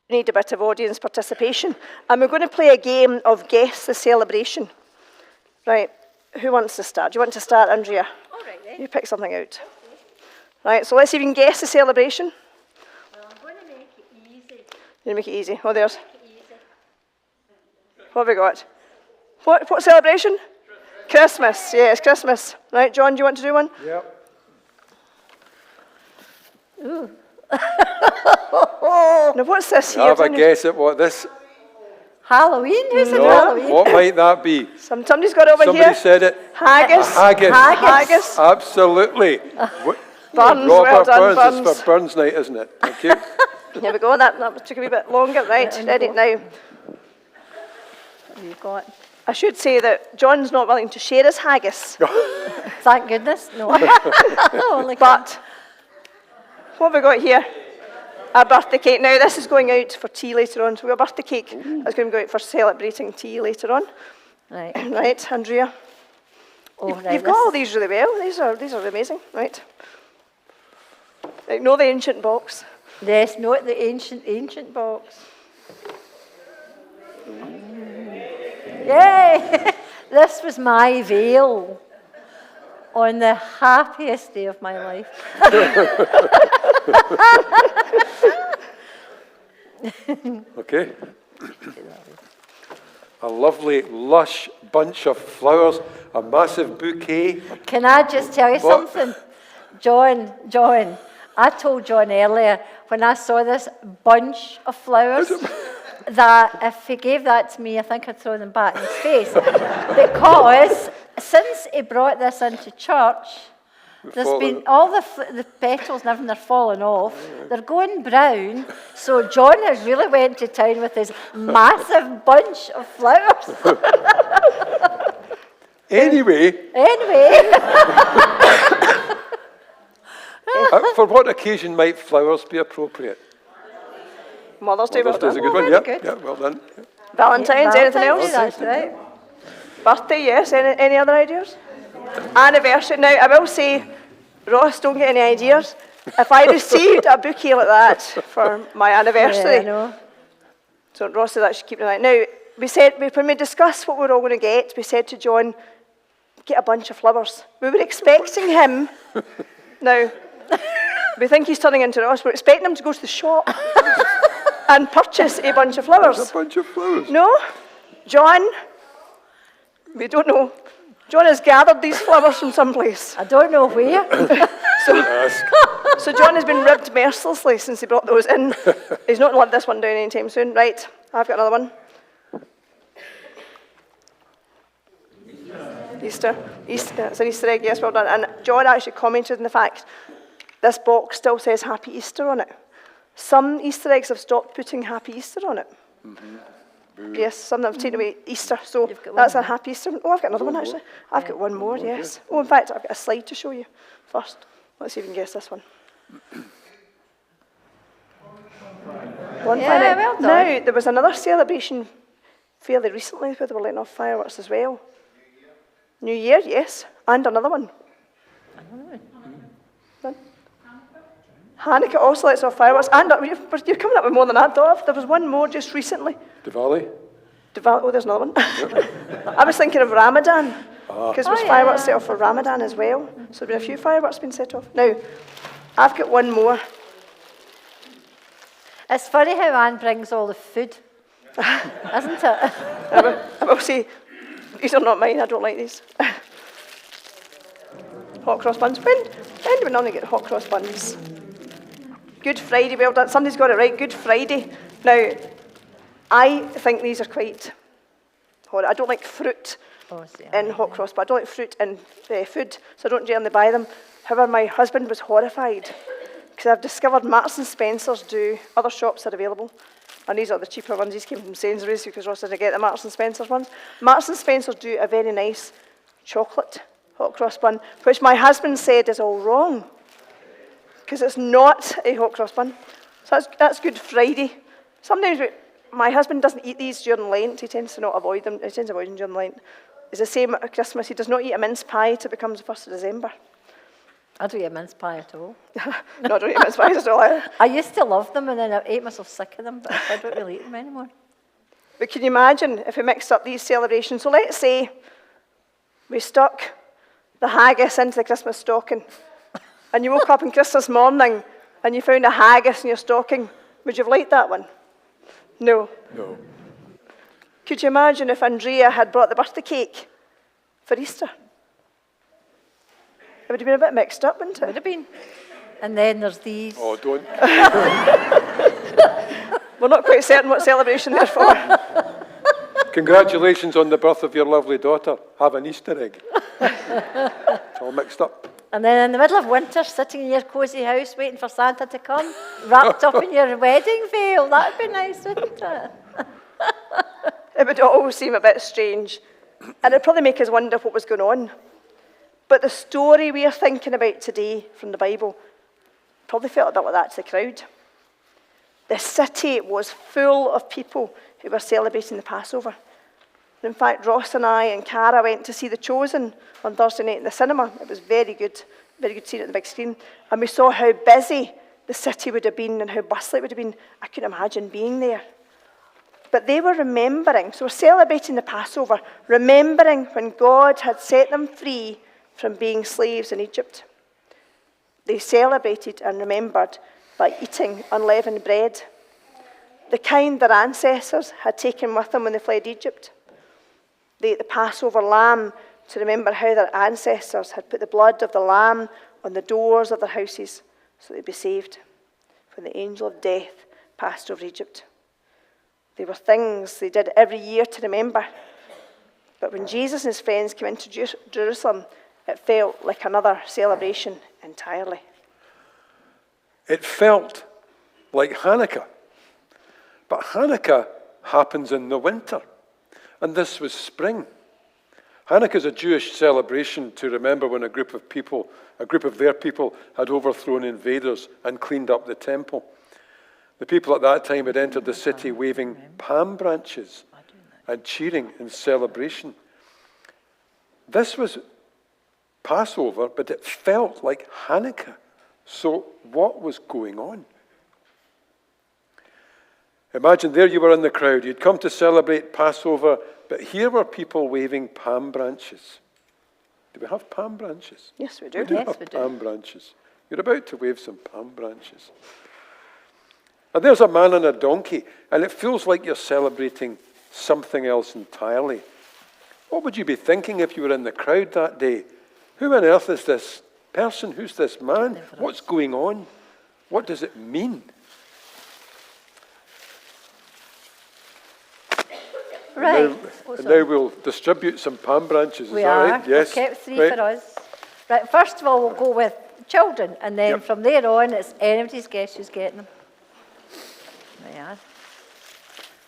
need a bit of audience participation. And we're going to play a game of Guess the Celebration. Right, who wants to start? Do you want to start, Andrea? All right, then. You pick something out. Right, so let's see if you can guess the celebration. Well, I'm going to make it easy. You're going to make it easy. Oh, there's. Make it easy. What have we got? What celebration? Christmas. Yeah, it's Christmas. Right, John, do you want to do one? Yep. Ooh. Now, what's this here? Have a guess at what this... Halloween? Who said No, Halloween? what might that be? Somebody's got it over Somebody here. said it. Haggis. Haggis. Haggis. Absolutely. Burns, Robert well done, Burns. It's Burns. for Burns night, isn't it? Thank you. Here we go. That took a wee bit longer. Right, ready now. What have you got? I should say that John's not willing to share his haggis. Thank goodness. No. Only But what have we got here? A birthday cake. Now, this is going out for tea later on. So we've got a birthday cake that's going to go out for celebrating tea later on. Right. Right, Andrea. Oh, You've right. got all these really well. These are amazing. Right. Ignore the ancient box. Yes, not the ancient box. Yay! This was my veil on the happiest day of my life. Okay. A lovely, lush bunch of flowers, a massive bouquet. Can I just tell you What? something? John, I told John earlier when I saw this bunch of flowers that if he gave that to me, I think I'd throw them back in his face. Because since he brought this into church, there's been all the petals and everything are falling off. They're going brown. So John has really went to town with his massive bunch of flowers. Anyway, for what occasion might flowers be appropriate? Mother's Day. Mother's Day is a good Oh, one. very Yep. good. Yeah, well done. Valentine's. Anything else? That's right. Birthday, yes. Any other ideas? Anniversary. Now, I will say, Ross, don't get any ideas. If I received a bouquet like that for my anniversary, Yeah, I know. so Ross said that should keep it like. Now, we said, when we discussed what we were all going to get, we said to John, get a bunch of flowers. We were expecting him, now, we think he's turning into Ross, we're expecting him to go to the shop and purchase a bunch of flowers. A bunch of flowers. No? John? We don't know. John has gathered these flowers from someplace. I don't know where. So John has been ribbed mercilessly since he brought those in. He's not going to let this one down anytime soon. Right, I've got another one. Easter. It's an Easter egg, yes, well done. And John actually commented on the fact this box still says Happy Easter on it. Some Easter eggs have stopped putting Happy Easter on it. Yes, some have taken away Easter, so that's a Happy Easter. Oh, I've got another one actually. I've got one more, yes. Oh, in fact, I've got a slide to show you first. Let's see if you can guess this one. One Yeah, planet. well done. Now, there was another celebration fairly recently where they were letting off fireworks as well. New Year, yes, and another one. Done. Hanukkah also lets off fireworks, and you're coming up with more than I thought of. There was one more just recently. Diwali. Oh, there's another one. I was thinking of Ramadan, because there was fireworks set off for Ramadan as well. So there have been a few fireworks being set off. Now, I've got one more. It's funny how Anne brings all the food, isn't it? I will say, these are not mine, I don't like these. Hot cross buns. When do we normally get hot cross buns? Good Friday, well done. Somebody's got it right, Good Friday. Now, I think these are quite horrid. I don't like fruit in hot cross, but I don't like fruit in food, so I don't generally buy them. However, my husband was horrified because I've discovered Marks and Spencer's do, other shops are available, and these are the cheaper ones. These came from Sainsbury's because Ross didn't get the Marks and Spencer's ones. Marks and Spencer's do a very nice chocolate hot cross bun, which my husband said is all wrong because it's not a hot cross bun. So that's Good Friday. Sometimes my husband doesn't eat these during Lent. He tends to not avoid them. He tends to avoid them during Lent. It's the same at Christmas. He does not eat a mince pie till it becomes the 1st of December. I don't eat mince pie at all. No, I don't eat mince pies at all either. I used to love them, and then I ate myself sick of them, but I don't really eat them anymore. But can you imagine if we mixed up these celebrations? So let's say we stuck the haggis into the Christmas stocking, and you woke up on Christmas morning and you found a haggis in your stocking. Would you have liked that one? No. No. Could you imagine if Andrea had brought the birthday cake for Easter? It would have been a bit mixed up, wouldn't Would it? have been. And then there's these. Oh, don't. We're not quite certain what celebration they're for. Congratulations on the birth of your lovely daughter. Have an Easter egg. It's all mixed up. And then in the middle of winter, sitting in your cosy house waiting for Santa to come, wrapped up in your wedding veil. That would be nice, wouldn't it? It would all seem a bit strange. And it'd probably make us wonder what was going on. But the story we are thinking about today from the Bible probably felt a bit like that to the crowd. The city was full of people who were celebrating the Passover. In fact, Ross and I and Cara went to see The Chosen on Thursday night in the cinema. It was very good seeing it on the big screen. And we saw how busy the city would have been and how bustling it would have been. I couldn't imagine being there. But they were remembering, so we're celebrating the Passover, remembering when God had set them free from being slaves in Egypt. They celebrated and remembered by eating unleavened bread, the kind their ancestors had taken with them when they fled Egypt. They ate the Passover lamb to remember how their ancestors had put the blood of the lamb on the doors of their houses so they'd be saved when the angel of death passed over Egypt. They were things they did every year to remember. But when Jesus and his friends came into Jerusalem, it felt like another celebration entirely. It felt like Hanukkah. But Hanukkah happens in the winter. And this was spring. Hanukkah is a Jewish celebration to remember when a group of their people had overthrown invaders and cleaned up the temple. The people at that time had entered the city waving palm branches and cheering in celebration. This was Passover, but it felt like Hanukkah. So what was going on? Imagine there you were in the crowd. You'd come to celebrate Passover, but here were people waving palm branches. Do we have palm branches? Yes, we do. We do Yes, have we do. palm branches. You're about to wave some palm branches. And there's a man on a donkey, and it feels like you're celebrating something else entirely. What would you be thinking if you were in the crowd that day? Who on earth is this person? Who's this man? What's going on? What does it mean? Right. And now we'll distribute some palm branches. Is We that are. right? Yes. We've kept 3 Right. for us. Right, first of all, we'll go with children, and then Yep. from there on, it's anybody's guess who's getting them. There you are.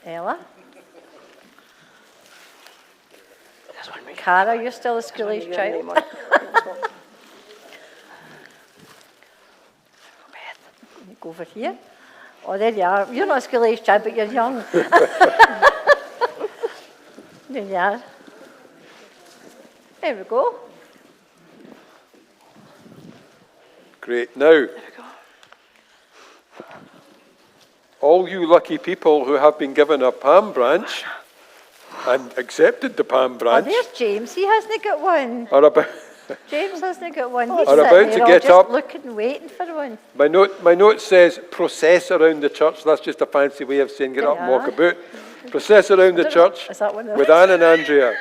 Ella. Cara, you're still a school-age child. You go over here. Oh, there you are. You're not a school-age child, but you're young. There you are. There we go. Great. Now, all you lucky people who have been given a palm branch and accepted the palm Oh, branch there's James. He hasn't got one. are about, James hasn't got one. He's Are sitting about to there all get just up. looking and waiting for one. my note says process around the church. That's just a fancy way of saying get There up and you walk are. about. Process around the church Is that one of with those? Anne and Andrea.